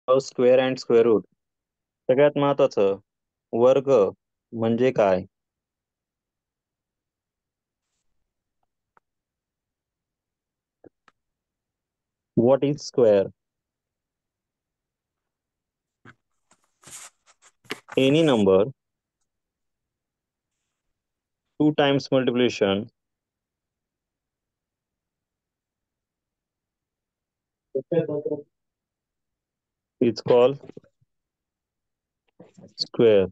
Square and square route. सगळ्यात महत्वाचं, वर्ग म्हणजे काय? What is square? Any number 2 times multiplication is called square.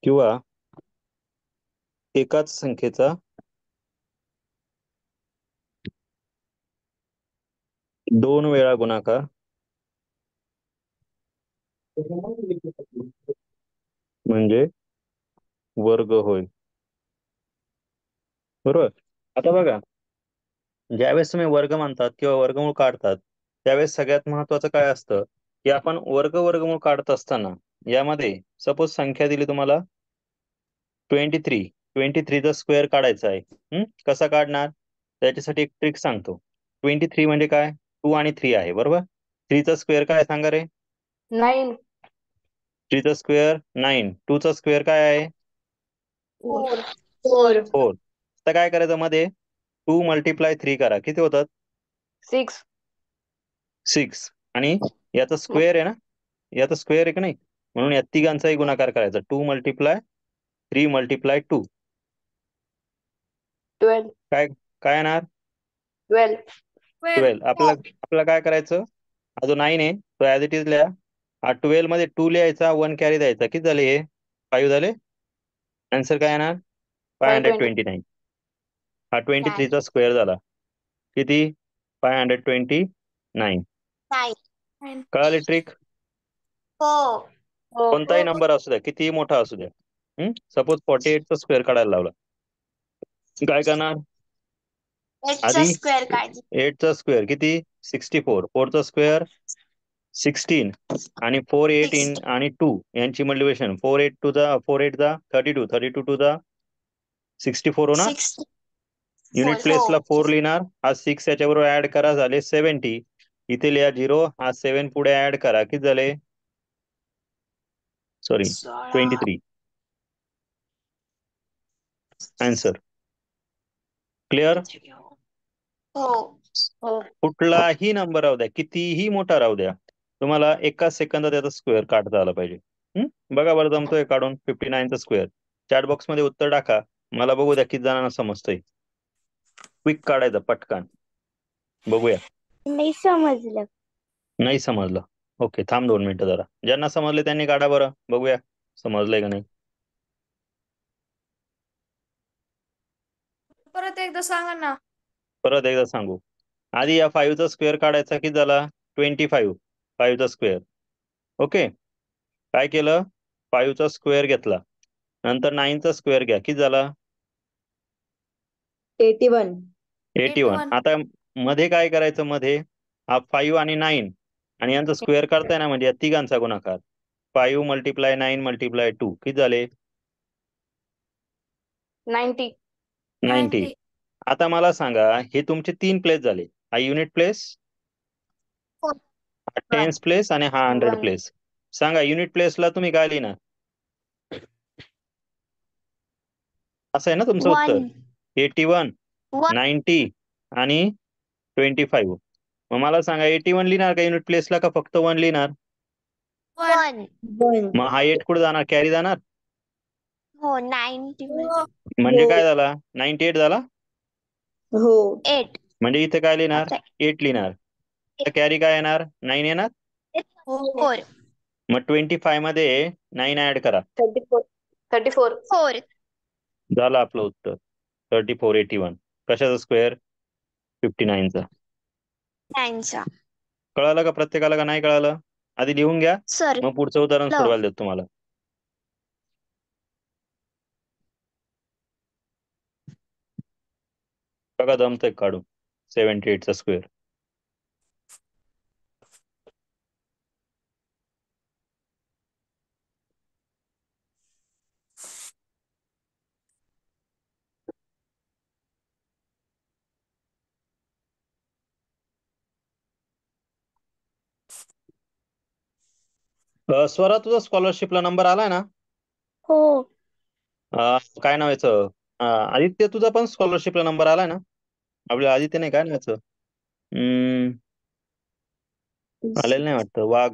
किंवा एकाच संख्येचा 2 वेळा गुणाकार म्हणजे वर्ग होय. बरोबर. आता बघा, ज्यावेळेस तुम्ही वर्ग मानतात किंवा वर्गमूळ काढतात, त्यावेळेस सगळ्यात महत्वाचं काय असतं, की आपण वर्गमूळ काढत असताना यामध्ये सपोज संख्या दिली तुम्हाला 23. 23चा स्क्वेअर काढायचा आहे. कसा काढणार? त्याच्यासाठी एक ट्रिक सांगतो. 23 म्हणजे काय? 2 आणि 3 आहे, बरोबर. 3चा स्क्वेअर काय सांगा रे? 9. 3चा स्क्वेअर 9. 2चा स्क्वेअर काय आहे? 4. 4. 4. तर काय करायचं मध्ये? 2 मल्टिप्लाय 3 करा. किती होतात? 6. 6. आणि याचा स्क्वेअर आहे ना, याचा स्क्वेअर आहे की नाही, म्हणून या तिघांचाही गुणाकार करायचा. 2 मल्टिप्लाय 3 मल्टिप्लाय 2 12. काय काय येणार? 12. 12. आपल्याला काय करायचं? हा जो 9 आहे तो ऍज इट इज लिहा. हा 12 मध्ये 2 लिहायचा, 1 कॅरी द्यायचा. किती झाले हे? 5 झाले. आन्सर काय येणार? 520. 529. हा 23चा स्क्वेअर झाला. किती? 529. कळाली ट्रिक? हो. कोणताही नंबर असू द्या, कितीही मोठा असू द्या. सपोज 48चा स्क्वेअर काढायला लावला, काय करणार? आधी 8चा स्क्वेअर किती? 64. 4चा स्क्वेअर 16 आणि 4 8 इन आणि 2 यांची मल्टिप्लिकेशन. 4 8 टू जा 4 8 जा 32. 32 टू जा 64 होणार. युनिट प्लेसला 4 लिहिणार. हा 6 याच्याबरोबर ऍड करा, झाले 70. इथे लिहा 0. हा 7 पुढे ऍड करा. किती झाले? सॉरी, 23. Answer clear? हो. कुठलाही नंबर राहू द्या, कितीही मोठा राहू द्या, तुम्हाला एका सेकंदात त्याचा स्क्वेअर काढता आला पाहिजे. बघा बरं, जमतोय काढून 59चा स्क्वेअर? चॅट बॉक्स मध्ये उत्तर टाका, मला बघू द्या किती जणांना समजतंय. क्विक काढायचं पटकन, बघूया. नाही समजलं. नाही समजलं? ओके, थांब 2 मिनिटं जरा. ज्यांना समजले त्यांनी काढा बरं, बघूया समजलंय का नाही. परत एकदा सांगा ना. परत एकदा सांगू. आधी या 5चा स्क्वेअर काढायचा. किती झाला? 25. 5चा स्क्वेअर. ओके. काय केलं? 5चा स्क्वेअर घेतला. नंतर 9चा स्क्वेअर घ्या. किती झाला? 81. 81. आता मध्ये काय करायचं? मध्ये हा 5 आणि 9 आणि यांचा स्क्वेअर करताय ना, म्हणजे या तिघांचा गुणाकार. 5 मल्टिप्लाय 9 मल्टिप्लाय 2 किती झाले? 90. 90. आता मला सांगा, हे तुमचे 3 प्लेस झाले. हा युनिट प्लेस, हा टेन्स प्लेस आणि हा 100 प्लेस. सांगा, युनिट प्लेसला तुम्ही काय लिहिणार? असं आहे ना तुमचं उत्तर? 81, 90 आणि 25. मग मला सांगा, 81 लिहिणार का युनिट प्लेसला, का फक्त 1 लिहिणार? 1. मग हा 8 कुठे जाणार? कॅरी जाणार. हो. 90. म्हणजे काय झाला? 98 झाला. हो. 8. म्हणजे इथे काय लिहिणार? 8 लिहिणार. कॅरी काय येणार? 9 येणार. हो. मग 25 मध्ये 9 ऍड करा. 34. 34. झालं आपलं उत्तर 34. 81. कशाचा स्क्वेअर? 59चा. 9. कळालं का प्रत्येकाला, का नाही कळालं? आधी लिहून घ्या, सर. मग पुढचं उदाहरण सोडवायला देतो तुम्हाला. बघा जमतंय काढून 78चा स्क्वेअर. स्वरा तुझा स्कॉलरशिपला नंबर आलाय ना? हो. काय नाव याचं? आदित्य तुझा पण स्कॉलरशिपला नंबर आलाय ना? आपल्या आदित्य नाही, काय नाव याचं? आलेलं नाही वाटतं. वाघ.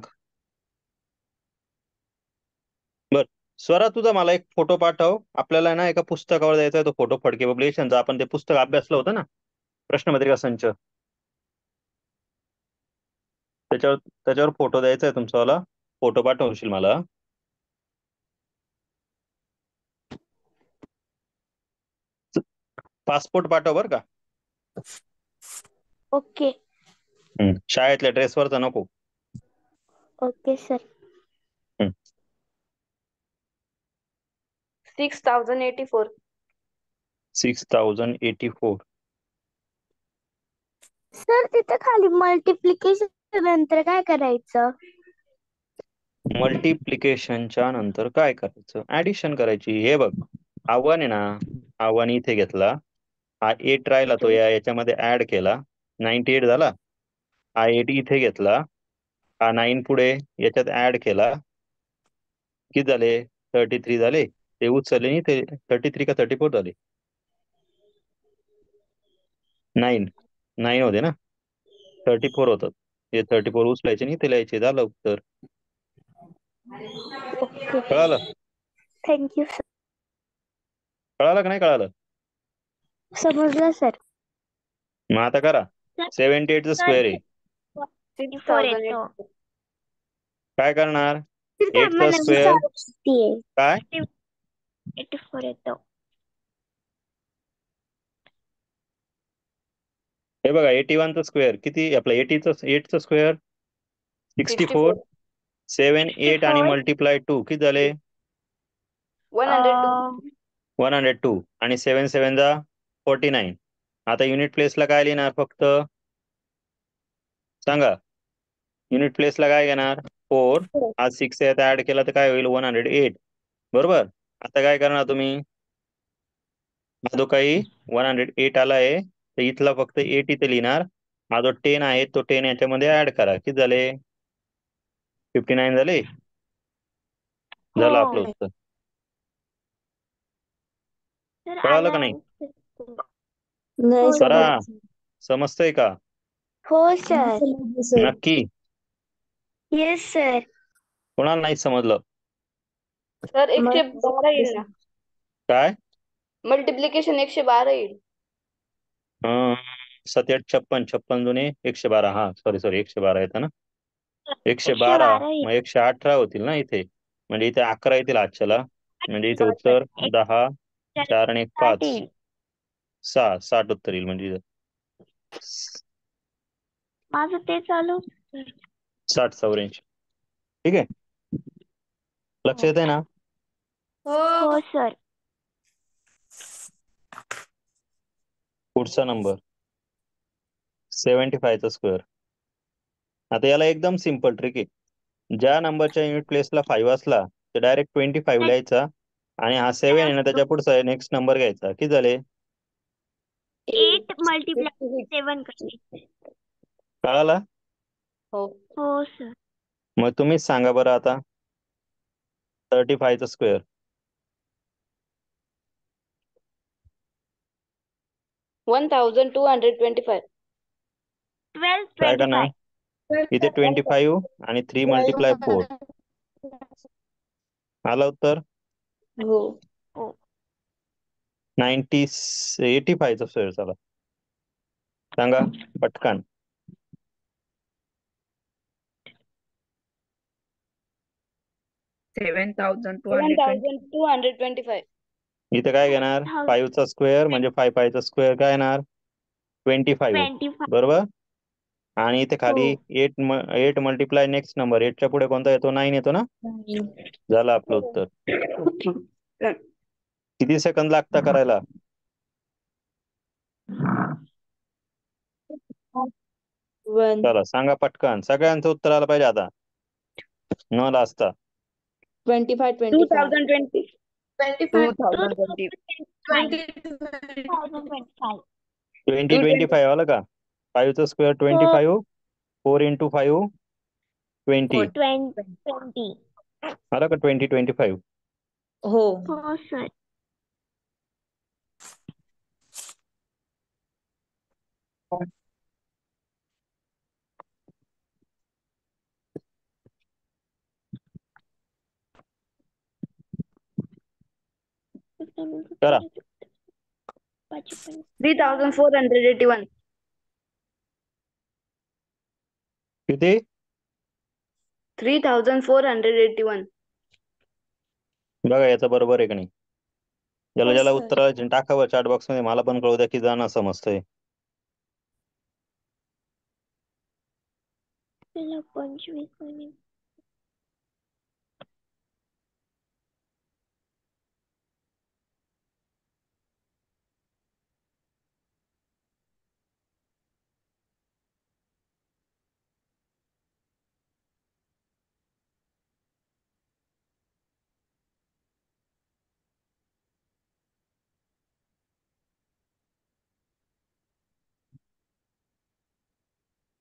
बर. स्वरा तुझा मला एक फोटो पाठव. आपल्याला ना एका पुस्तकावर द्यायचा आहे तो फोटो, फडके पब्लिकेशनचा. आपण ते पुस्तक अभ्यासलं होतं ना, प्रश्नपत्रिका संच. त्याच्यावर त्याच्यावर फोटो द्यायचा आहे तुमचावाला. फोटो पाठवशील मला? पासपोर्ट पाठव बर का. ओके. शाळेतल्या ड्रेसवरचा नको. Okay sir. 6084. 6084. सर तिथे खाली मल्टिप्लिकेशन नंतर काय करायचं? मल्टिप्लिकेशनच्या नंतर काय करायचं? ऍडिशन करायची. हे बघ, आव्हान आहे ना, आव्हान इथे घेतला. हा 8 राहिला, तो याच्यामध्ये ऍड केला. 98 झाला. हा 8 इथे घेतला. हा 9 पुढे याच्यात ऍड केला. किती झाले? 33 झाले. ते उचलले नाही, ते 33 का 34 झाले? 9 होते ना, 34 होतात. हे 34 उचलायचे नाही, ते लिहायचे. झालं उत्तर. कळालं? Thank you sir. कळालं का नाही कळालं? समजलं सर. मग आता करा. 78 चा स्क्वेअर आहे. 6084. काय करणार? 8 चा स्क्वेअर काय? 84 येतो. हे बघा, 81 चा स्क्वेअर किती? आपला 8 चा स्क्वेअर 64. 7 8 आणि मल्टिप्लाय 2 किती झाले? 102. 102. आणि 7 7 जा 49. आता युनिट प्लेसला काय लिहिणार फक्त? सांगा. युनिट प्लेसला काय घेणार? 4. हा 6 यात ऍड केला तर काय होईल? 108. बरोबर. आता काय करणार तुम्ही? हा जो काही 108 आला आहे, तर इथला फक्त 8 इथे लिहिणार. हा जो 10 आहे तो 10 याच्यामध्ये ऍड करा. किती झाले? 59 झाले. झालं आपलं उत्तर. कळालं का नाही? नाही करा. समजतंय का? हो सर. नक्की? Yes sir. कोणाला नाही समजलं? सर 112 येईल ना. काय? मल्टिप्लिकेशन 112 येईल. 7 8 56. 56 जुने 112. हा सॉरी 112 येतं ना. 112. मग 118 होतील ना इथे. म्हणजे इथे 11 येतील आजच्याला. म्हणजे इथे उत्तर 10. 4 आणि 1 5. 6. 60 उत्तर येईल. म्हणजे माझं ते चालू. 60 84. ठीक आहे. लक्ष येत आहे ना? हो सर. पुढचा नंबर 75 चा स्क्वेअर. आता याला एकदम सिंपल ट्रिक आहे. ज्या नंबरच्या युनिट प्लेसला 5 असला तर डायरेक्ट 25 लिहायचा. आणि हा 7 आहे ना, त्याच्या पुढचा नेक्स्ट नंबर घ्यायचा. किती झाले? 8 मल्टिप्लाय 7 करायचे. कळाला? हो. हो सर. मग तुम्हीच सांगा बरं आता. 35 चा स्क्वेअर. 1225. 12 काय करणार? 25. इथे 25 आणि 3 मल्टिप्लाय 4. आलं उत्तर? हो. 85 चा स्क्वेअर. चला सांगा पटकन. 7225. इथे काय घेणार? 5 चा स्क्वेअर म्हणजे 5 चा स्क्वेअर काय येणार? 25. बरोबर. आणि इथे खाली 8 मल्टिप्लाय नेक्स्ट नंबर. 8 च्या पुढे कोणता येतो? 9 येतो ना. झालं आपलं उत्तर. किती सेकंद लागता करायला? चला सांगा पटकन. सगळ्यांचं उत्तर आलं पाहिजे आता, न लाजता. 2020. 2025 आलं का? 5 चा स्क्वेअर 25. 4 into 5 20 20 आला का 2025? हो. हो सर. करा. 3481. किती? 3481. बघा याचं बरोबर आहे का नाही? ज्याला हो ज्याला सर. उत्तर आलं टाकावं चॅट बॉक्स मध्ये, मला पण कळू द्या की जाणं समजतंय. त्याला 25 आणि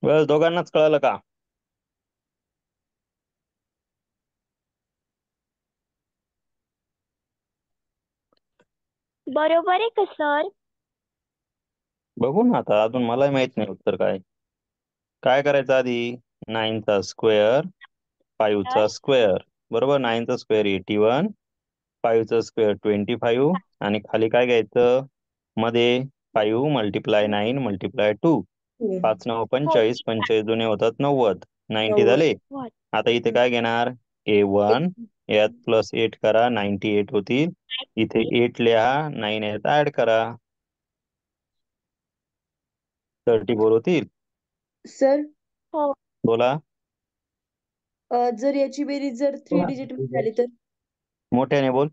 बस दोघांनाच कळालं का? बरोबर आहे का सर? बघू ना आता, अजून मलाही माहित नाही उत्तर काय. काय करायचं आधी? 9चा स्क्वेअर, 5चा स्क्वेअर, बरोबर. 9चा स्क्वेअर 81, 5चा स्क्वेअर 25, आणि खाली काय घ्यायचं मध्ये? 5 मल्टिप्लाय 9 मल्टिप्लाय 2, 5 9 45, 45 जुने होतात 90, 90 झाले. आता इथे काय घेणार? A1 यात प्लस 8 करा, 98 होतील. इथे 8 लिहा, 9 यात ऍड करा, 34 होतील. सर, हो. बोला. जर याची बेरीज जर 3 डिजिट मध्ये आली तर? मोठ्याने बोल.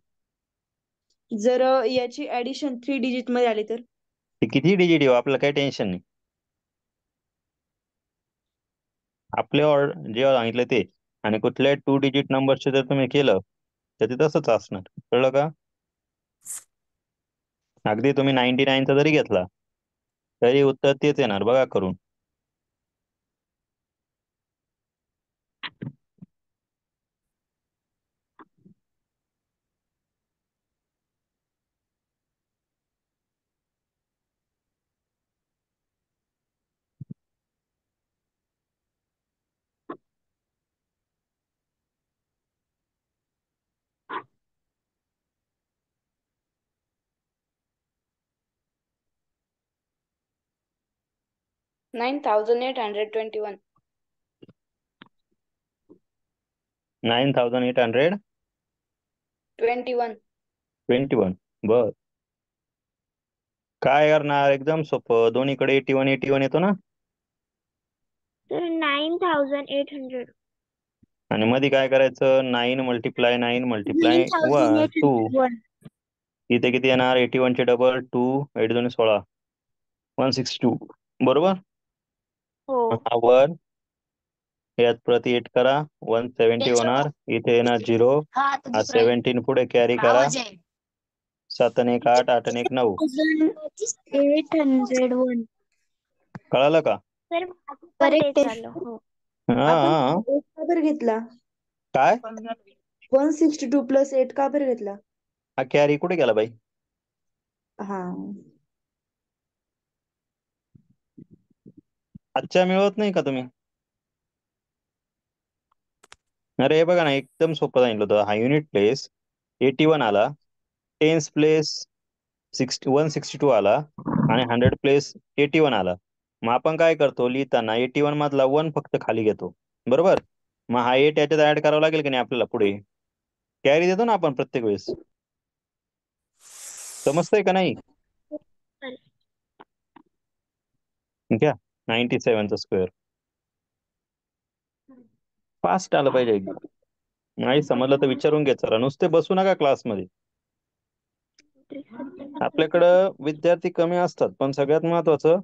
जर याची ऍडिशन 3 डिजिट मध्ये आली तर? ते किती डिजिट येऊ आपल्याला काही टेन्शन नाही. आपले जे सांगितलं ते, आणि कुठल्याही 2 डिजिट नंबरचे जर तुम्ही केलं तर ते तसंच असणार. कळलं का? अगदी तुम्ही 99चा जरी घेतला तरी उत्तर तेच येणार, बघा करून. $9,821. 9821. 21. बर. काय करणार? एकदम सोपं, दोन्हीकडे 81 81 येतो ना, तर 9800. आणि मध्ये काय करायचं? 9 मल्टिप्लाय 9 मल्टिप्लाय 2. 9801. इथे किती येणार? 81 चे डबल 2, 8 2 16, 162, बरोबर. हो. हा वर यात प्रति 8 करा, 170 होणार. इथे येणार 0, हा 17 पुढे कॅरी करा, 7 आणि 1 8, 8 आणि 1 9. 801. कळालं का? सर पण तेच आलं. हो. आपण हा. 8 का बरं घेतला? काय? 162 प्लस 8 का बरं घेतला? हा कॅरी कुठे गेला बाई? हा. आजच्या मिळवत नाही का तुम्ही? अरे हे बघा ना, एकदम सोपं सांगितलं होतं. हा युनिट प्लेस 81 आला, टेन्स प्लेस 162 आला, आणि 100 प्लेस 81 आला. मग आपण काय करतो लिहिताना? 81 मधला 1 फक्त खाली घेतो, बरोबर. मग हा 8 याच्यात ऍड करावा लागेल की नाही आपल्याला? पुढे कॅरी देतो ना आपण प्रत्येक वेळेस. समजतंय का नाही? घ्या 97चा स्क्वेअर. फास्ट आलं पाहिजे एकदम. नाही समजलं तर विचारून घे सर, नुसते बसू नका क्लासमध्ये. आपल्याकडं विद्यार्थी कमी असतात, पण सगळ्यात महत्वाचं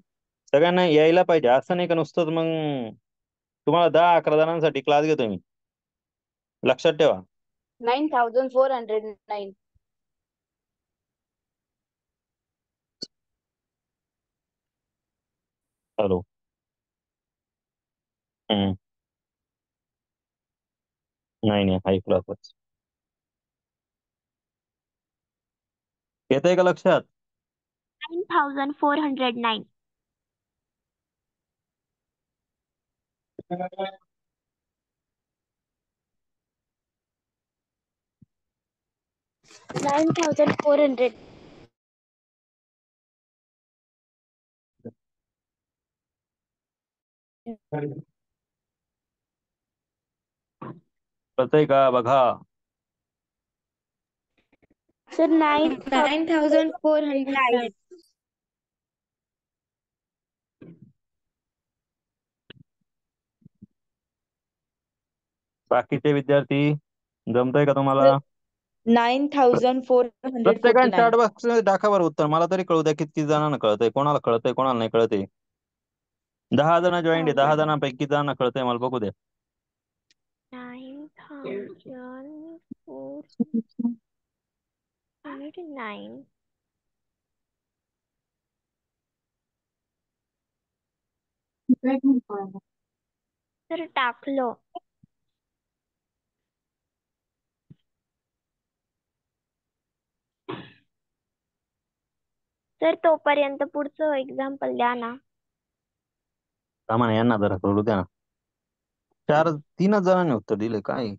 सगळ्यांना यायला पाहिजे. असं नाही का नुसतं मग तुम्हाला 10 11 जणांसाठी क्लास घेतो मी, लक्षात ठेवा. 9409. हॅलो. नाही हाय क्लासच. येतंय का लक्षात? 9409. 9400. कळतंय का बघा? सर 9409. बाकीचे विद्यार्थी जमतंय का तुम्हाला? 9449. चॅट बॉक्स टाका बरं उत्तर, मला तरी कळू द्या किती जणांना कळतंय, कोणाला कळतंय कोणाला नाही कळतंय. 10 जण जॉईंट आहे, 10 जणांपैकी किती जणांना कळतंय मला बघू द्या. 9409. सर टाकलो. सर तोपर्यंत पुढचं एक्झाम्पल द्या ना. सामान यांना जरा कळू द्या ना. 3च जणांनी उत्तर दिले काय?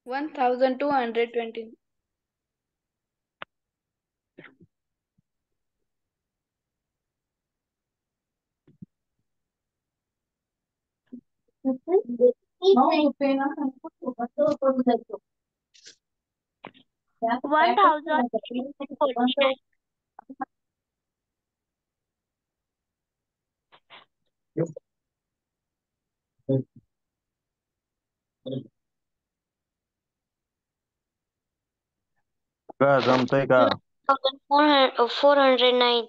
वन 1220. One thousand. का जमतंय का? 409.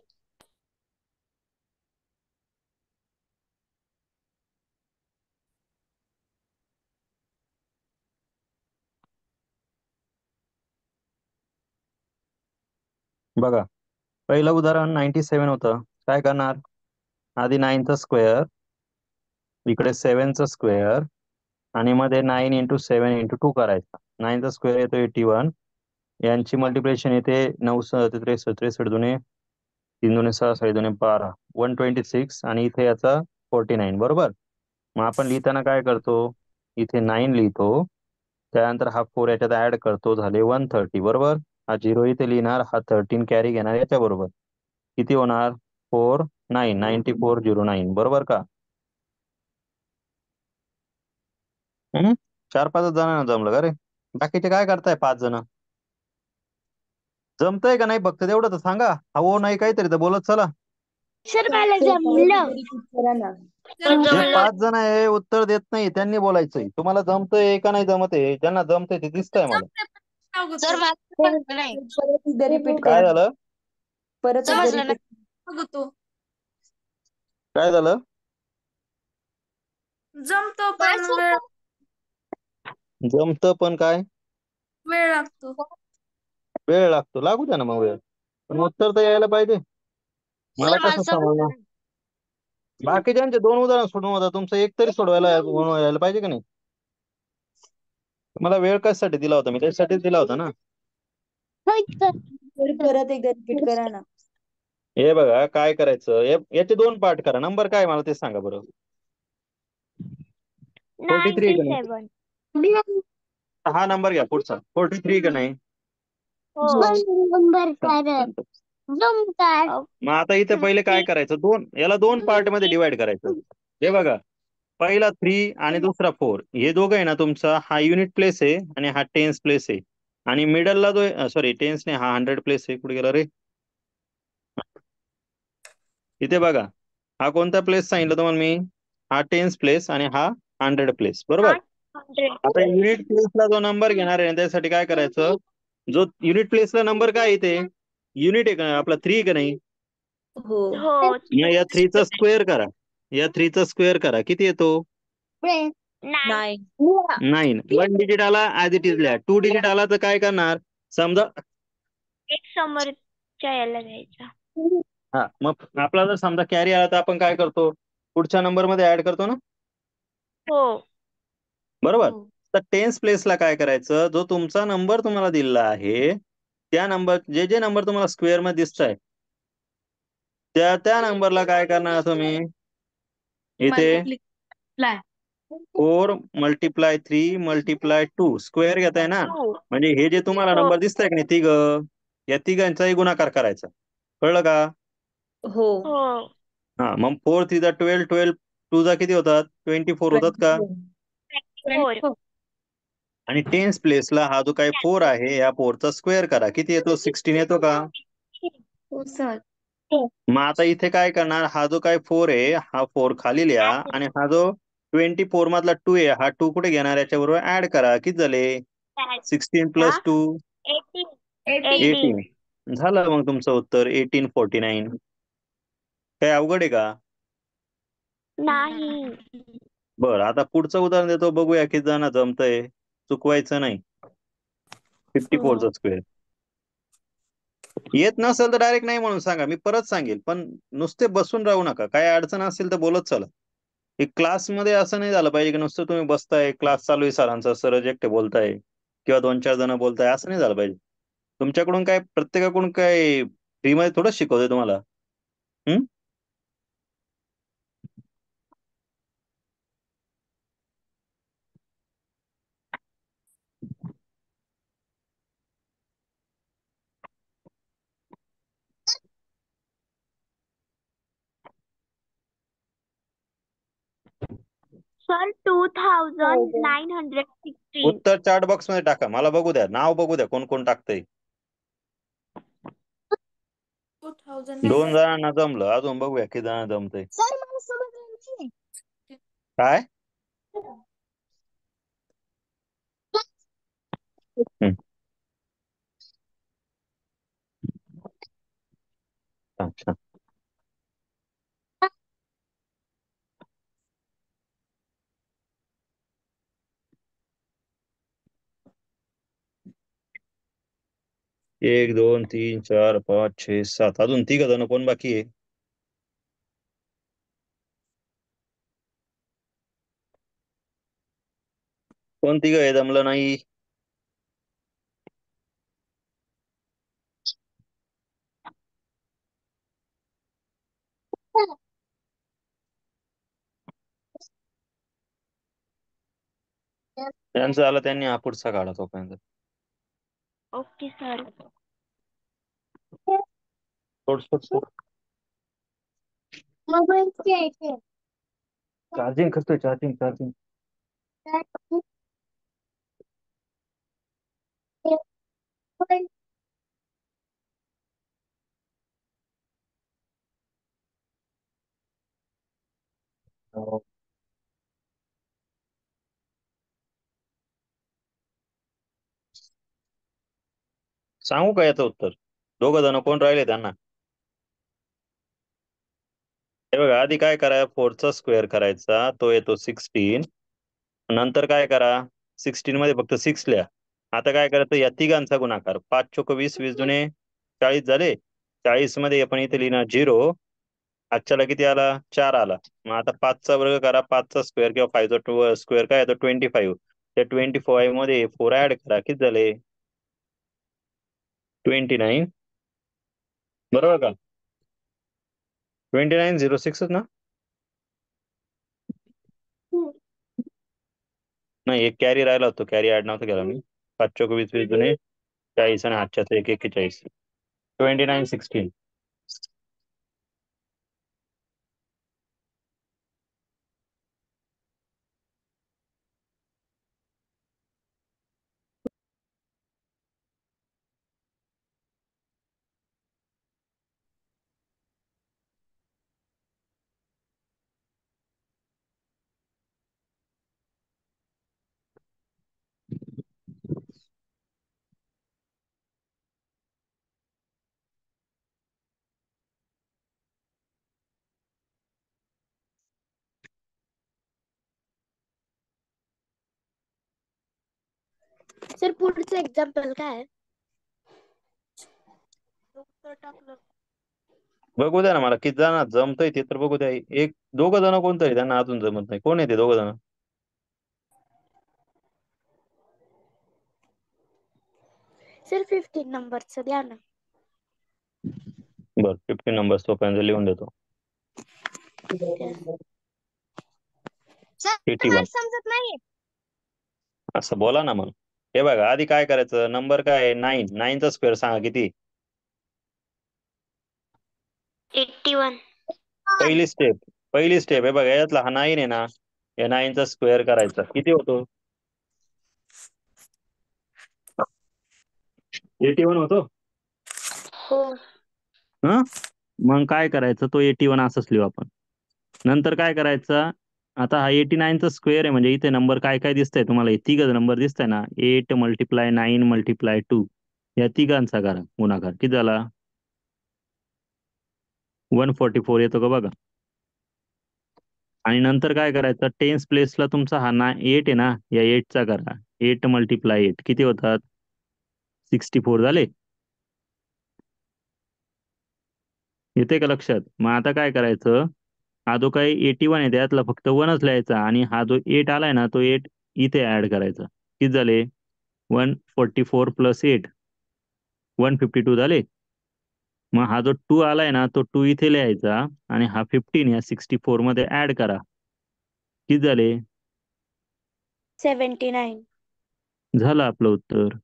बघा पहिलं उदाहरण 97 होतं. काय करणार? आधी 9चा स्क्वेअर, इकडे 7चा स्क्वेअर आणि मध्ये 9 × 7 × 2 करायचा. 9चा स्क्वेअर येतो 81, यांची मल्टिप्लिकेशन येते 9 × 63, 63 दुने 3 दुने 6, 6 दुने 12, 126 आणि इथे याचा 49 बरोबर. मग आपण लिहिताना काय करतो? इथे 9 लिहितो, त्यानंतर हा 4 याच्यात ऍड करतो, झाले 130 बरोबर. हा 0 इथे लिहिणार, हा 13 कॅरी घेणार याच्या बरोबर. किती होणार? 9409 बरोबर का? 4-5 जणांना जमलं का रे? बाकीचे काय करताय 5 जण? जमतंय का नाही फक्त तेवढं तर सांगा. हो नाही काहीतरी तर बोलत चला. सर मला जमलं. जे 5 जण आहे उत्तर देत नाही त्यांनी बोलायचंय. तुम्हाला जमतंय का नाही जमत आहे? ज्यांना जमतंय ते दिसतंय मला. सर मला नाही. परत एकदा रिपीट काय करा. झालं? परत एकदा समजलं रिपीट. काय झालं? जमतो पण वेळ जमतं पण काय? वेळ लागतो. वेळ लागतो. लागू द्या ना मग वेळ, पण उत्तर तर यायला पाहिजे. मला कसं समजणार? बाकीच्यांचे 2 उदाहरण सोडून होता, तुमचं एक तरी सोडवायला यायला पाहिजे का नाही? मला वेळ कशासाठी दिला होता? मी त्याच्यासाठीच दिला होता ना. परत एकदा रिपीट करा ना. हे बघा काय करायचं, याचे 2 पार्ट करा. नंबर काय मला ते सांगा बरं. 43 का नाही? 97. हा नंबर घ्या पुढचा. 43 का नाही? नंबर जमतात. मग आता इथे पहिले काय करायचं? याला 2 पार्ट मध्ये डिवाइड करायचं. हे बघा पहिला 3 आणि दुसरा 4, हे दोघं आहे ना, तुमचा हा युनिट प्लेस आहे आणि हा टेन्स प्लेस आहे. आणि मिडलला जो सॉरी टेन्स नाही, हा 100 प्लेस आहे. कुठे गेला रे? इथे बघा हा कोणता प्लेस सांगितलं तुम्हाला मी? हा टेन्स प्लेस आणि हा 100 प्लेस बरोबर. आता युनिट प्लेसला जो नंबर घेणार आहे त्यासाठी काय करायचं, जो युनिट प्लेसला नंबर काय येते, युनिट आहे का आपला 3 का नाही, हो मग या 3चा स्क्वेअर करा, या 3चा स्क्वेअर करा, किती येतो 9. 9. 1 डिजिट आला ऍज इट इज लिहा, 2 डिजिट आला तर काय करणार, समजा एक समोरच्या याला घ्यायचा. हा, मग आपला जर समजा कॅरी आला तर आपण काय करतो, पुढच्या नंबर मध्ये ऍड करतो ना, हो बरोबर. हो. तर टेन्स प्लेसला काय करायचं, जो तुमचा नंबर तुम्हाला दिलेला आहे त्या नंबर, जे जे नंबर तुम्हाला स्क्वेअर मध्ये दिसत आहे त्या त्या नंबरला काय करणार तुम्ही, इथे मल्टिप्लाय 4 × 3 × 2 स्क्वेअर घेताय ना, म्हणजे हे जे तुम्हाला हो. नंबर दिसताय की नाही तिघ, या तिघांचाही गुणाकार करायचा, कळलं का. हो हो हा, मग 4 3 12, 12 2 किती होतात 24 होतात का. 24. आणि टेन्स प्लेसला हा जो काही 4 आहे या 4चा स्क्वेअर करा, किती येतो 16 येतो का. हो सर. मग आता इथे काय करणार, हा जो काही 4 आहे हा 4 खाली लिहा, आणि हा जो 24 मधला 2 आहे हा 2 कुठे घेणार, याच्याबरोबर ऍड करा, किती झाले 16 + 2 18. झालं मग तुमचं उत्तर 1849. काय अवघड आहे का. नाही. बरं, आता पुढचं उदाहरण देतो, बघूया किती जण जमतंय, चुकवायचं नाही. 54चा स्क्वेअर येत नसेल तर डायरेक्ट नाही म्हणून सांगा, मी परत सांगेल, पण नुसते बसून राहू नका, काय अडचण असेल तर बोलत चला. एक क्लासमध्ये असं नाही झालं पाहिजे की नुसतं तुम्ही बसताय, क्लास चालू आहे सरांचा, सर एकटे बोलताय किंवा 2-4 जण बोलताय, असं नाही झालं पाहिजे. तुमच्याकडून काय, प्रत्येकाकडून काय फ्रीमध्ये थोडंच शिकवतोय तुम्हाला. हम्म. सर 2916. उत्तर चॅट बॉक्स मध्ये टाका, मला बघू द्या, नाव बघू द्या कोण कोण टाकतंय. 2009. 2 जणांना जमलं, अजून बघूया किती जण जमतंय. सर मला समजलं नाही. काय. हम्म. अच्छा. एक 2 3 4 5 6 7, अजून 3 जण कोण बाकी आहे. कोण 3 आहे, जमलं नाही. त्यांचं आलं, त्यांनी हा पुढचा काढा तोपर्यंत. Okay sir. सोड सोड सोड. चार्जिंग करतोय, चार्जिंग चार्जिंग. हो. सांगू का याचं उत्तर, 2 जण कोण राहिले त्यांना. हे बघा, आधी काय करा, 4चा स्क्वेअर करायचा, तो येतो 16. नंतर काय करा, 16 मध्ये फक्त 6 लिहा. आता काय करायचं, या तिघांचा गुणाकार, 5 चोक 20, 20 दुने 40 झाले. 40 मध्ये आपण इथे लिहिणार 0. आजच्याला किती आला 4 आला. मग आता 5चा वर्ग करा, 5चा स्क्वेअर किंवा 5चा स्क्वेअर काय येतो 25. त्या 25 मध्ये 4 ऍड करा, किती झाले 29. बरोबर का, 2906 ना. नाही, एक कॅरी राहिला होतो, कॅरी ऍड नव्हता केला मी. 5 चोक 20, 20 दुने 40 आणि आजच्याचं 1 41. 2916. सर पुढचं एक्झाम्पल काय आहे? टाकलं. बघू द्या ना मला, किती जण जमतंय ते तर बघू द्या. एक दोघं जण कोणतरी त्यांना अजून जमत नाही. कोण आहे ते दोघं जण? सर 15 नंबरचं द्या ना. बरं 15 नंबर तोपर्यंत लिहून देतो. सर 81. समजत नाही. असं बोला ना मग. हे बघा, आधी काय करायचं, नंबर काय आहे 9. 9चा स्क्वेअर सांगा किती. 81. पहिली स्टेप आहे बघा, यातला हा 9 आहे ना, या 9चा स्क्वेअर करायचा. किती होतो? 81 होतो. हो. हा, मग काय करायचं, तो 81 असंच लिहू आपण. नंतर काय करायचं, आता हा 89चा स्क्वेअर आहे म्हणजे इथे नंबर काय काय दिसतंय तुम्हाला, हे तिघ नंबर दिसतंय ना, 8 × 9 × 2, या तिघांचा करा गुणाकार. किती झाला? 144 येतो का बघा. आणि नंतर काय करायचं, टेन्स प्लेसला तुमचा हा 8 आहे ना, या 8चा करा. 8 × 8 किती होतात? 64 झाले. येते का लक्षात? मग आता काय करायचं, हा जो काही 81 आहे त्यातला फक्त 1च लिहायचा, आणि हा जो 8 आलाय ना, तो 8 इथे ऍड करायचा. किती झाले? 144 + 8 152 झाले. मग हा जो 2 आलाय ना, तो 2 इथे लिहायचा, आणि हा 15 या 64 मध्ये ऍड करा. किती झाले? 79. झालं आपलं उत्तर.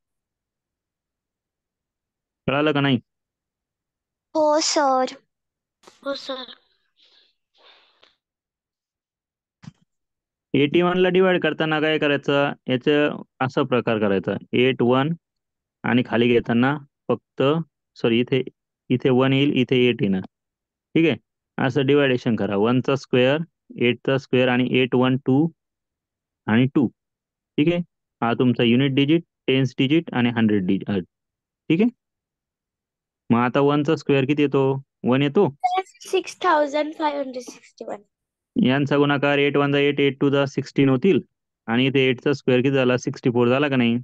कळालं का नाही? हो सर. हो सर. 81 ला डिवाइड करताना काय करायचं, याचं असा प्रकार करायचा, 8 1, आणि खाली घेताना फक्त, सॉरी, इथे इथे 1 येईल, इथे 8 येणार. ठीक आहे, असं डिवायडेशन करा. 1चा स्क्वेअर, 8चा स्क्वेअर, आणि 8 1 2 आणि 2. ठीक आहे, हा तुमचा युनिट डिजिट, टेन्स डिजिट आणि 100 डिजिट. ठीक आहे, मग आता 1चा स्क्वेअर किती येतो? 1 येतो. 6561. यांचा गुणाकार 8 1 8 8 2 16 होतील, आणि इथे 8चा स्क्वेअर किती झाला? 64 झाला का नाही?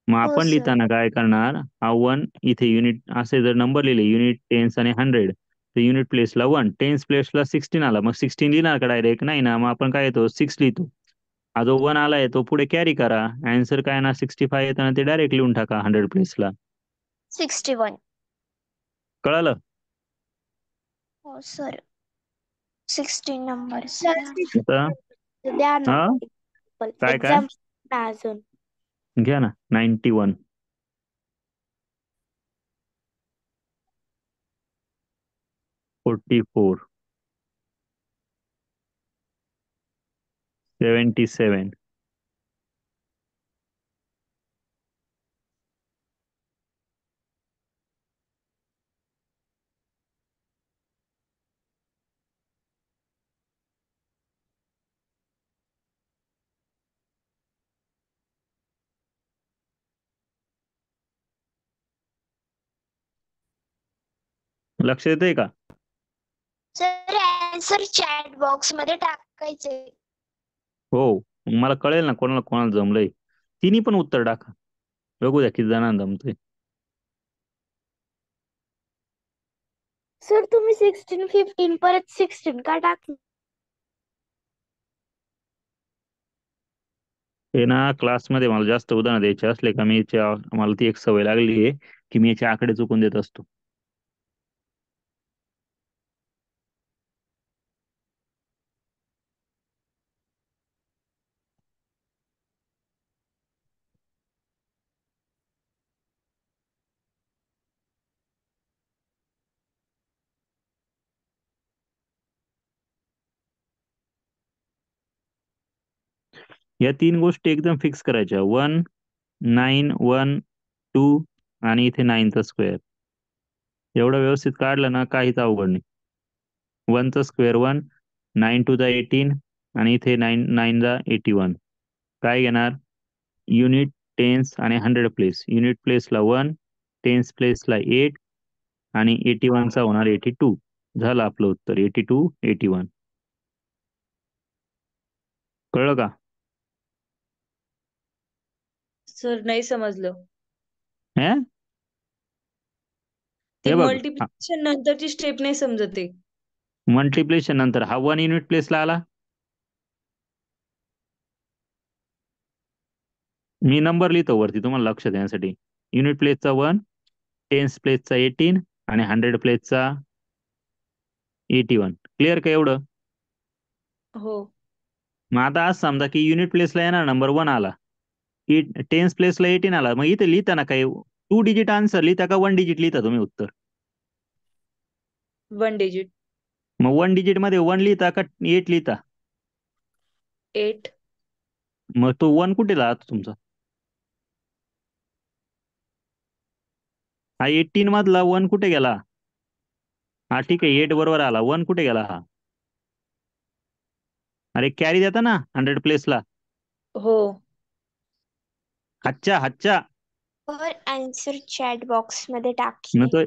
मग आपण सर. लिहिताना काय करणार, हा 1 इथे युनिट असे जर नंबर लिहिले, युनिट, टेन्स आणि 100, तर युनिट प्लेसला 1, टेन्स प्लेसला 16 आला, मग 16 लिहिणार का डायरेक्ट? नाही ना, मग आपण काय येतो, 6 लिहितो. हा जो 1 आलाय तो पुढे कॅरी करा, आन्सर काय ना 65 येताना ते डायरेक्ट लिहून टाका 100 प्लेसला. 61. कळालं? हो सर. 16 नंबर आता द्या ना. हा काय काय एक्झाम्पल अजून. घ्या ना. 91, 44, 77, लक्ष येतंय का? सर आन्सर चॅट बॉक्स मध्ये टाकायचे. हो, मला कळेल ना कोणाला कोणाला जमलंय. तिन्ही पण उत्तर टाका, बघू द्या किती जणांना जमतंय. सर तुम्ही 16 15 परत 16 का टाकलं? हे ना, क्लासमध्ये मला जास्त उदाहरण द्यायचे असले का मी मला ती एक सवय लागली आहे की मी याचे आकडे चुकून देत असतो. या 3 गोष्टी एकदम फिक्स करायच्या, 1 9 1 2 आणि इथे 9चा स्क्वेअर. एवढं व्यवस्थित काढलं ना काहीच अवघड नाही. 1चा स्क्वेअर 1, 9 2 18, आणि इथे 9 9 81. काय घेणार? युनिट, टेन्स आणि 100 प्लेस. युनिट प्लेसला 1, टेन्स प्लेसला 8, आणि 81चा होणार 82. झालं आपलं उत्तर 82 81. कळलं का? सर नाही समजलं. हे ती हे बघ, मल्टिप्लिकेशन नंतरची स्टेप नाही समजत आहे. मल्टिप्लिकेशन नंतर हा 1 युनिट प्लेसला आला. मी नंबर लिहितो वरती तुम्हाला लक्ष देण्यासाठी. युनिट प्लेसचा 1, टेन्स प्लेसचा 18 आणि 100 प्लेसचा 81. क्लिअर का एवढं? हो. मग आता आज समजा की युनिट प्लेसला येणार नंबर 1 आला, की टेन्स प्लेसला 18 आला, मग इथे लिहिताना काय 2 डिजिट आन्सर लिहिता का 1 डिजिट लिहिता तुम्ही उत्तर? 1 डिजिट. मग 1 डिजिट मध्ये 1 लिहिता का 8 लिहिता? 8. मग तो 1 कुठे राहतो तुमचा? हा 18 मधला 1 कुठे गेला? हा ठीक आहे 8 बरोबर आला, 1 कुठे गेला हा? अरे कॅरी देता ना 100 प्लेसला. हो. हातच्या हातच्या और आन्सर चॅट बॉक्स मध्ये मग टाकले. तो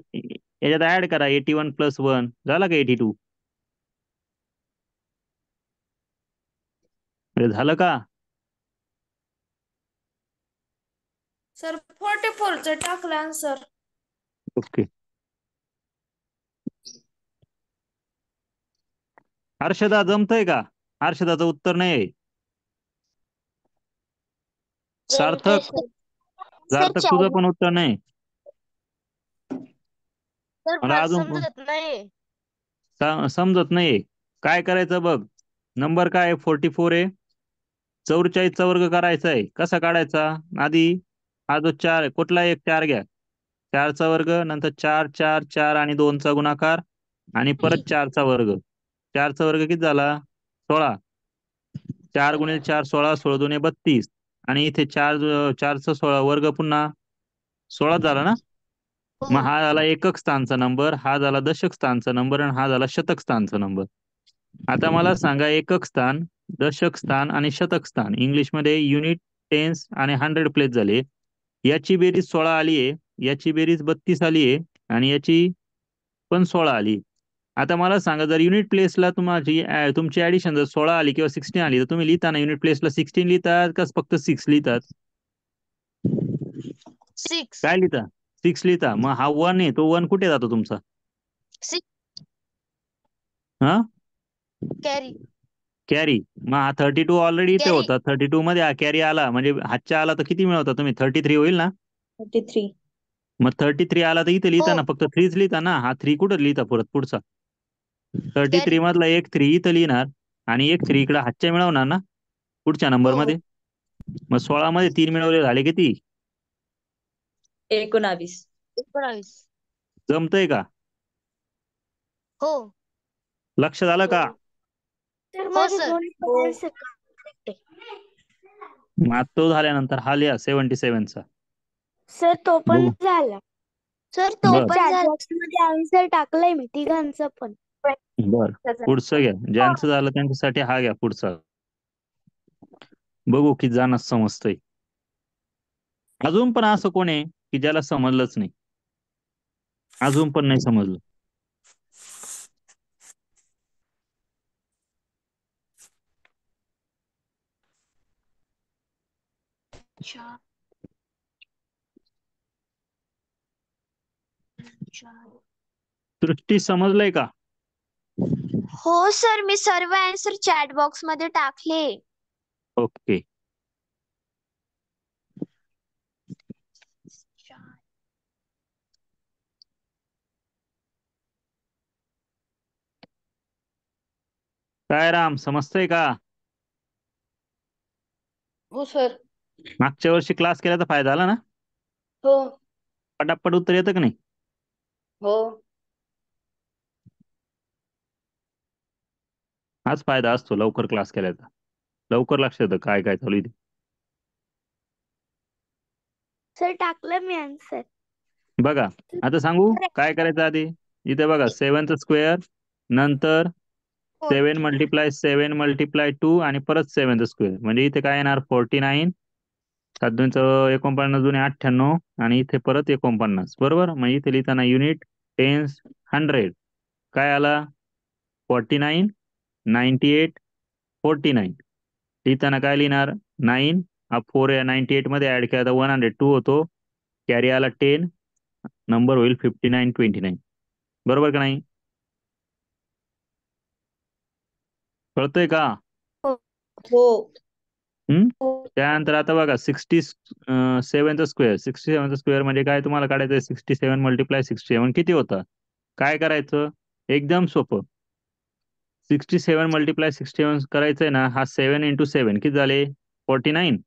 याच्यात ऍड करा 81 प्लस 1 झाला का 82? अरे झालं का? सर 44चं टाकलं आन्सर. ओके. हर्षदा जमतंय का? हर्षदाचं उत्तर नाही आहे. सार्थक सार्थक तुझं पण उत्तर नाही. मला अजून समजत नाही. काय करायचं बघ, नंबर काय 44 आहे, 44चा वर्ग करायचा आहे. कसा काढायचा? आधी हा जो 4 आहे कुठला एक 4 घ्या, 4चा वर्ग, नंतर 4 4 4 आणि 2चा गुणाकार आणि परत 4चा वर्ग. 4चा वर्ग किती झाला? 16. 4 गुणिले 4 16, 16 दुणे 32 आणि इथे 4चा 16 वर्ग पुन्हा 16 झाला ना. मग हा झाला एकक स्थानचा नंबर, हा झाला दशक स्थानचा नंबर आणि हा झाला शतक स्थानचा नंबर. आता मला सांगा एकक स्थान, दशक स्थान आणि शतक स्थान इंग्लिशमध्ये युनिट, टेन्स आणि 100 प्लेस झाले. याची बेरीज 16 आली आहे, याची बेरीज 32 आली आहे आणि याची पण 16 आली. आता मला सांगा जर युनिट प्लेसला तुमची ऍडिशन जर 16 आली किंवा 16 आली तर तुम्ही लिहिताना युनिट प्लेसला 16 लिहितात का फक्त 6 लिहितात? 6 काय लिहिता? 6 लिहिता. मग हा 1 आहे, तो 1 कुठे जातो तुमचा? हा कॅरी. कॅरी. मग हा 32 ऑलरेडी इथे होता, 32 मध्ये हा कॅरी आला म्हणजे हातच्या आला तर किती मिळवता तुम्ही? 33 होईल ना. 33. मग 33 आला तर इथे लिहिताना फक्त 3च लिहिता ना. हा 3 कुठं लिहिता परत पुढचा? 33 मधला एक 3 इथं लिहिणार आणि एक 3 इकडे हातच्या मिळवणार ना पुढच्या नंबर मध्ये. मग 16 मध्ये 3 मिळवले झाले किती? 19. जमतंय का? हो लक्ष झालं का? हो सर. मग तो झाल्यानंतर हा लिहा 77चा. सर तो पण बघू. झाला. सर तो बर. पण चॅट बॉक्स मध्ये आन्सर टाकलाय मी तिघांचं पण. बर पुढचं घ्या, ज्यांचं झालं त्यांच्यासाठी हा घ्या पुढचा. बघू किती जणांना समजतंय. अजून पण असं कोण आहे की ज्याला समजलंच नाही? अजून पण नाही समजलं? सृष्टी समजलंय का? हो सर मी सर्व आन्सर चॅट बॉक्स मध्ये टाकले. ओके. काय राम समजतंय का? हो सर. मागच्या वर्षी क्लास केल्याचा फायदा झाला ना? हो. पटापट उत्तर येतं का नाही? हो. हाच फायदा असतो लवकर क्लास केल्याचा, लवकर लक्षात येतं काय काय चालू आहे ते. सर टाकलं मी आन्सर. बघा आता सांगू काय करायचं आधी. इथे बघा 7चा स्क्वेअर, नंतर 7 मल्टिप्लाय 7 मल्टिप्लाय 2 आणि परत 7चा स्क्वेअर म्हणजे इथे काय येणार 49, 7×2 = 49, जुने 98 आणि इथे परत 49 बरोबर. मग इथे लिहिताना युनिट, टेन्स, 100 काय आला 49, 98, 49. लिहिताना काय लिहिणार 9 हा 4 98 मध्ये ऍड केला तर 102 होतो. कॅरी आला 10, नंबर होईल 5929. बरोबर का नाही? कळतंय का? हो. त्यानंतर आता बघा 67चा स्क्वेअर म्हणजे काय तुम्हाला काढायचं? 67 मल्टिप्लाय 67 किती होतं? काय करायचं? एकदम सोपं. 67 मल्टिप्लाय 67 करायचंय ना, हा 7 इंटू 7 किती झाले? 49.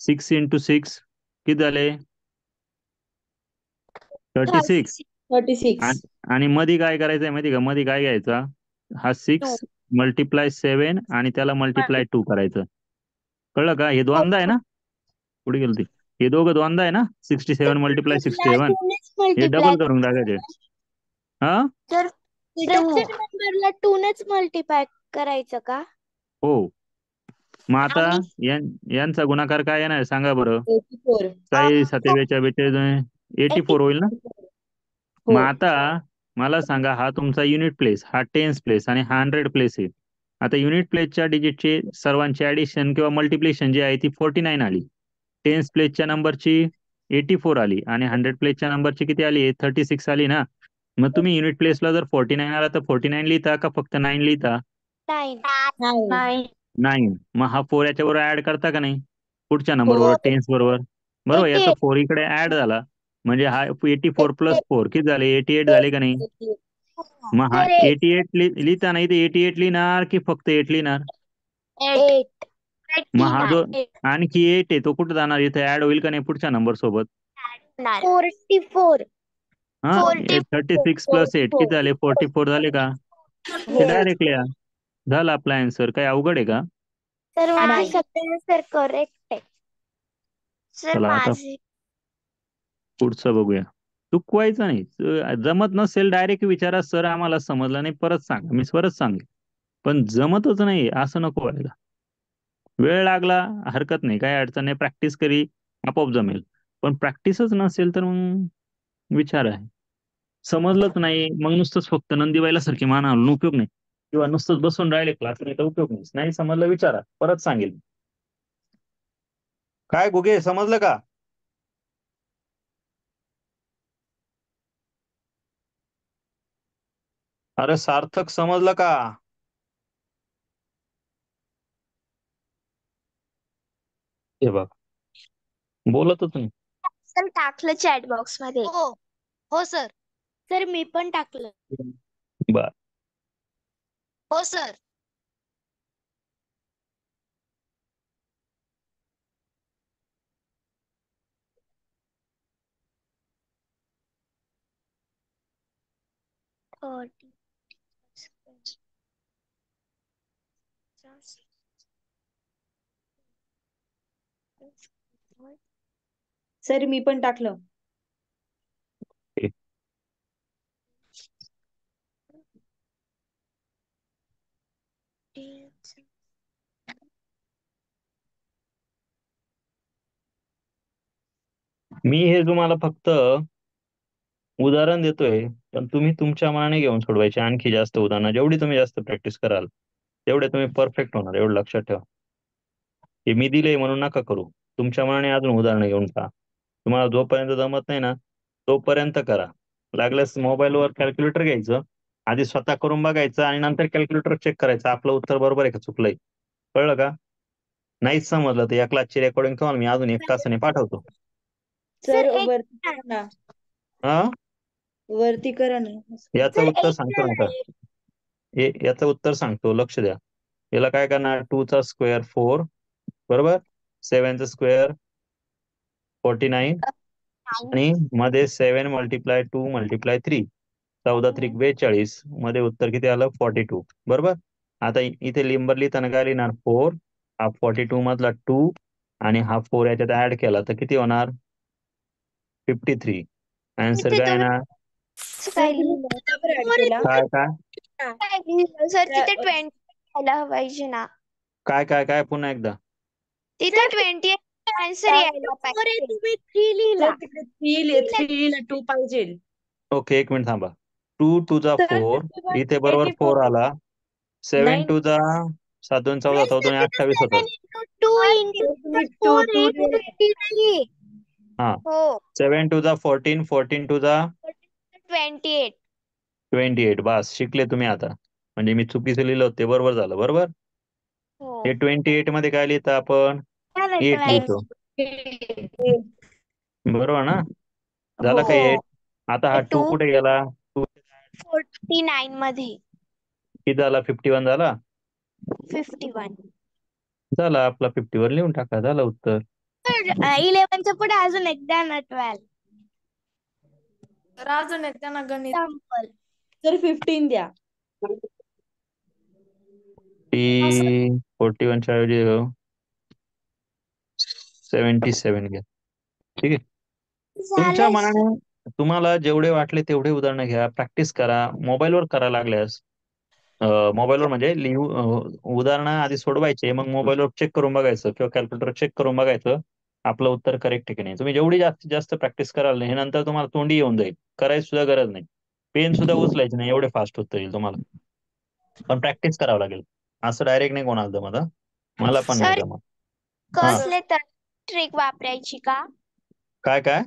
6 इंटू 6 किती झाले? 36. 36. आणि मध्ये काय करायचंय माहिती का? मध्ये काय घ्यायचा? हा 6 मल्टिप्लाय 7 आणि त्याला मल्टिप्लाय 2 करायचं. कळलं का? हे द्वंद्व आहे ना? पुढे गेलो ते. हे दोघं द्वंद्व आहे ना? 67 मल्टिप्लाय 67 हे डबल करून टाकायचे. हा तर प्रत्येक नंबरला 2 नेच मल्टिप्लाय करायचं का? हो. मग आता यांचा गुणाकार काय येणार सांगा बरं? 84. काही 27 84 होईल ना? हो. मग आता मला सांगा, हा तुमचा युनिट प्लेस, हा टेन्स प्लेस आणि हा 100 प्लेस आहे. आता युनिट प्लेसच्या डिजिटची सर्वांची ऍडिशन किंवा मल्टिप्लिकेशन जी आहे ती 49 आली. टेन्स प्लेसच्या नंबरची 84 आली आणि 100 प्लेसच्या नंबरची किती आली? 36 आली ना. मग तुम्ही युनिट प्लेसला जर 49 आला तर 49 लिहिता का फक्त 9 लिहिता? 9. 9. मग हा 4 याच्याबरोबर ऍड करता का नाही? पुढच्या नंबर हो. बरोबर, टेन्स बरोबर. बरोबर, याचा 4 इकडे ऍड झाला म्हणजे हा 84 प्लस 4 किती झाले? 88 झाले का नाही? मग हा 88 लिहिता नाही तर 88 लिहिणार की फक्त 8 लिहिणार? 8. मग हा जो आणखी 8 आहे तो कुठे जाणार? इथे ऍड होईल का नाही पुढच्या नंबर सोबत? 44. हा 36 प्लस 8 किती झाले? 44 झाले का? हे डायरेक्ट लिहा. झाला आपला आन्सर. काय अवघड आहे का? सर माझे नाही. सगळे आन्सर करेक्ट आहे. सर चला आता माझे पुढचं बघूया. चुकवायचं नाही. जमत नसेल डायरेक्ट विचारा, सर आम्हाला समजलं नाही, परत सांगा, मी परत सांगेन. पण जमतच नाही असं नको व्हायला. वेळ लागला हरकत नाही, काही अडचण नाही, प्रॅक्टिस करी आपोआप जमेल. पण प्रॅक्टिसच नसेल तर मग विचार आहे. समजलंच नाही मग नुसतंच फक्त नंदीबाईला सारखी मान हलवून उपयोग नाही, किंवा नुसतंच बसून राहिले क्लास नाही तर उपयोग नाही. नाही समजलं विचारा, परत सांगेल. काय गुगे, समजलं का? अरे सार्थक, समजलं का? हे बघ, बोलतच नाही. सर टाकलं चॅट बॉक्स मध्ये. हो सर. सर मी पण टाकलं. बर, हो सर. सर मी पण टाकलं. मी हे तुम्हाला फक्त उदाहरण देतोय, पण तुम्ही तुमच्या मनाने घेऊन सोडवायचे. आणखी जास्त उदाहरणं, जेवढी तुम्ही जास्त प्रॅक्टिस कराल तेवढे तुम्ही परफेक्ट होणार, एवढं लक्षात ठेवा. हे मी दिले म्हणून नका करू, तुमच्या मनाने अजून उदाहरणं घेऊन पहा. तुम्हाला जोपर्यंत जमत नाही ना तोपर्यंत करा. लागल्यास मोबाईलवर कॅल्क्युलेटर घ्यायचं, आधी स्वतः करून बघायचं आणि नंतर कॅल्क्युलेटर चेक करायचं आपलं उत्तर बरोबर आहे का चुकलंय. कळलं का? नाहीच समजलं तर या क्लासची रेकॉर्डिंग तुम्हाला मी अजून 1 तासाने पाठवतो. सर एक वरती करा ना. हा, वरती करा ना. याचं सर उत्तर एक सांगतो नका. याचं उत्तर सांगतो, लक्ष द्या. याला काय करणार? 2 चा स्क्वेअर 4, बरोबर, 7 चा स्क्वेअर 49 आणि मध्ये 7 मल्टिप्लाय 2 मल्टिप्लाय 3, 14 त्रिक 42, मध्ये उत्तर किती आलं? 42. बरोबर. आता इथे लिंबर लिहिताना काय लिहिणार? 4, हा 42 मधला 2 आणि हा 4 याच्यात ऍड केला तर किती होणार? 53. आन्सर काय येणार? काय लिहिलं? का बरं ऍड केला? काय काय काय लिहिलं सर? तिथे 20 यायला पाहिजे ना. काय काय काय पुन्हा एकदा? तिथे 20 आन्सर यायला पाहिजे. तुम्ही 3 लिहिला. सर तिकडे 3 ला 2 पाहिजे. ओके, 1 मिनिट थांबा. 2 टू चा सर, 4, इथे बरोबर 4 आला. 7 नाही. टू चा 7 2 14 14 2 28 होतात. तुम्ही टू टू हा हो 7 2 14 14 2 28. 28. बस शिकले तुम्ही आता. म्हणजे मी चुकीचं लिहिलं होतं ते बरोबर झालं. बरोबर. हो हे 28 मध्ये काय लिहितं आपण 8 लिहितो. बरोबर ना. झालं का हो 8. आता हा 2 कुठे गेला? 2 49 मध्ये किती झाला? 51 झाला. 51. झाला आपला 51 लिहून टाका. झालं उत्तर. 11च्या पुढे अजून एकदा ना 12. तर अजून एकदा ना गणित. तर 15 द्या. ती 41 च्या ऐवजी 77 घ्या. ठीक आहे. तुमच्या मनाने तुम्हाला जेवढे वाटले तेवढे उदाहरणं घ्या. प्रॅक्टिस करा. मोबाईलवर करा लागल्यास. मोबाईलवर म्हणजे उदाहरणं आधी सोडवायचे, मग मोबाईलवर चेक करून बघायचं किंवा कॅल्क्युलेटर चेक करून बघायचं आपलं उत्तर करेक्ट आहे की नाही. तुम्ही जेवढी जास्तीत जास्त प्रॅक्टिस कराल ना, हे नंतर तुम्हाला तोंडी येऊन जाईल. करायची सुद्धा गरज नाही. पेन सुद्धा उचलायची नाही, एवढे फास्ट होता येईल तुम्हाला. पण प्रॅक्टिस करावं लागेल. असं डायरेक्ट नाही कोणाला जमत. मला पण नाही सर जमत. हा कसले तर ट्रिक वापरायची का? काय काय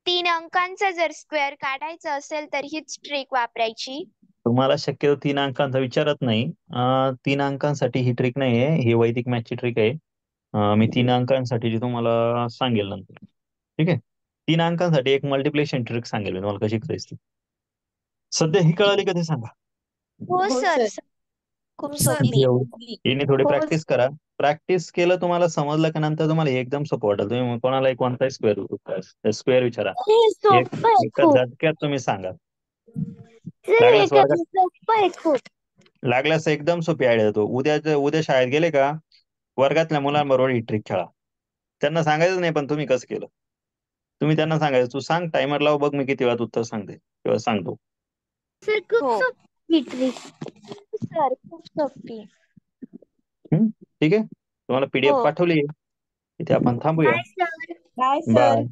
3 अंकांचा जर स्क्वेअर काढायचा असेल तर हीच ट्रिक वापरायची. तुम्हाला शक्यतो 3 अंकांचा विचारत नाही. 3 अंकांसाठी ही ट्रिक नाही आहे. ही वैदिक मॅथची ट्रिक आहे. मी 3 अंकांसाठी तुम्हाला सांगेल नंतर. ठीक आहे. 3 अंकांसाठी एक मल्टिप्लिकेशन ट्रिक सांगेल मी तुम्हाला कशी करायची. सध्या ही कळाली का ते सांगा. हो हो सर सर. खूप हो, सर. सोपी. हिने थोडी हो. प्रॅक्टिस करा. प्रॅक्टिस केलं तुम्हाला समजलं का नंतर तुम्हाला हे एकदम सोपं वाटेल. तुम्ही कोणालाही कोणताही स्क्वेअर विचारा. एका झटक्यात तुम्ही सांगा. लागल्यास वर्गात लागल्यास एकदम सोपी आयडिया देतो. उद्या शाळेत गेले का वर्गातल्या मुलांबरोबर ही ट्रिक खेळा. त्यांना सांगायचं नाही पण तुम्ही कसं केलं. तुम्ही त्यांना सांगायचं तू सांग टायमर लाव बघ मी किती वेळात उत्तर सांगते किंवा सांगतो. हो सर खूप सोपी. ठीक आहे. तुम्हाला PDF हो. पाठवली. इथे आपण थांबूया. Bye sir. बाय.